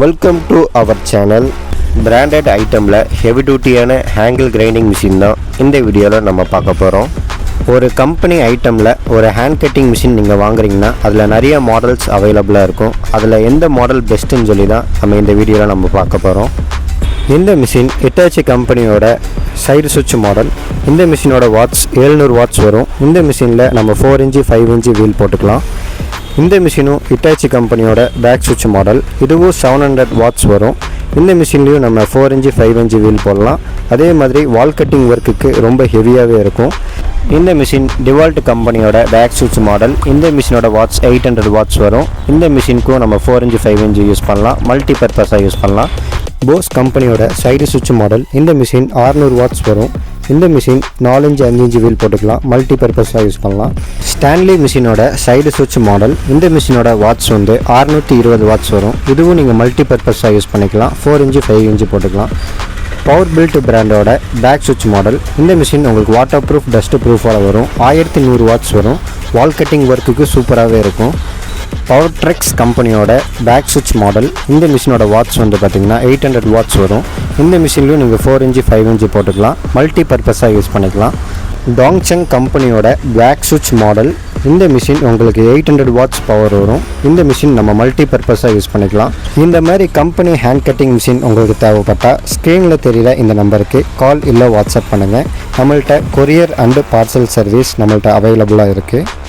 Welcome to our channel. Branded ஐட்டமில் heavy டியூட்டியான angle grinding machine தான் இந்த வீடியோவில் நம்ம பார்க்க போகிறோம். ஒரு கம்பெனி ஐட்டமில் ஒரு ஹேண்ட் கட்டிங் மிஷின் நீங்கள் வாங்குறீங்கன்னா அதில் நிறைய மாடல்ஸ் அவைலபிளாக இருக்கும். அதில் எந்த மாடல் பெஸ்ட்டுன்னு சொல்லி தான் நம்ம இந்த வீடியோவில் நம்ம பார்க்க போகிறோம். இந்த மிஷின் ஹிட்டாச்சி கம்பெனியோட சைடு சுவிட்ச் மாடல். இந்த மிஷினோட வாட்ஸ் 700 வாட்ஸ் வரும். இந்த மிஷினில் நம்ம 4 இன்ச்சு 5 இன்ச்சு வீல் போட்டுக்கலாம். இந்த மிஷினும் ஹிட்டாச்சி கம்பெனியோட பேக் சுவிட்ச் மாடல். இதுவும் 700 வாட்ஸ் வரும். இந்த மிஷின்லேயும் நம்ம 4 இன்ச்சு 5 இன்ச்சு வீல் போடலாம். அதே மாதிரி வால் கட்டிங் ஒர்க்குக்கு ரொம்ப ஹெவியாகவே இருக்கும். இந்த மிஷின் டிவால்ட் கம்பெனியோட பேக் சுவிட்ச் மாடல். இந்த மிஷினோட வாட்ஸ் 800 வாட்ஸ் வரும். இந்த மிஷினுக்கும் நம்ம 4 இன்ச்சு 5 இன்ச்சு யூஸ் பண்ணலாம். மல்டி பர்பஸாக யூஸ் பண்ணலாம். போஸ் கம்பெனியோட சைடு சுவிட்ச் மாடல். இந்த மிஷின் 600 வாட்ஸ் வரும். இந்த மிஷின் 4 இன்ச்சு 5 இன்ச்சு வீல் போட்டுக்கலாம். மல்டி பர்பஸாக யூஸ் பண்ணலாம். ஸ்டான்லி மிஷினோட சைடு சுவிட்ச் மாடல். இந்த மிஷினோட வாட்ஸ் 620 வாட்ஸ் வரும். இதுவும் நீங்கள் மல்டி பர்பஸாக யூஸ் பண்ணிக்கலாம். 4 இன்ச்சு 5 இன்ச்சு போட்டுக்கலாம். பவர் பில்ட் பிராண்டோட பேக் சுவிட்ச் மாடல். இந்த மிஷின் உங்களுக்கு வாட்டர் ப்ரூஃப் டஸ்ட் ப்ரூஃபோட வரும். 1100 வாட்ஸ் வரும். வால் கட்டிங் ஒர்க்குக்கு சூப்பராகவே இருக்கும். பவர் ட்ரெக்ஸ் கம்பெனியோட பேக் சுவிட்ச் மாடல். இந்த மிஷினோட வாட்ஸ் பார்த்திங்கன்னா 800 வாட்ஸ் வரும். இந்த மிஷின்லையும் நீங்கள் 4 இன்ச்சு 5 இன்ச்சு போட்டுக்கலாம். மல்டி பர்பஸாக யூஸ் பண்ணிக்கலாம். டாங்சங் கம்பெனியோட பேக் சுவிட்ச் மாடல். இந்த மிஷின் உங்களுக்கு 800 வாட்ஸ் பவர் வரும். இந்த மிஷின் நம்ம மல்டி பர்பஸாக யூஸ் பண்ணிக்கலாம். இந்த மாதிரி கம்பெனி ஹேண்ட் கட்டிங் மிஷின் உங்களுக்கு தேவைப்பட்டால் ஸ்க்ரீனில் தெரியல இந்த நம்பருக்கு கால் இல்லை வாட்ஸ்அப் பண்ணுங்கள். நம்மள்கிட்ட கொரியர் அண்டு பார்சல் சர்வீஸ் நம்மள்கிட்ட அவைலபிளாக இருக்குது.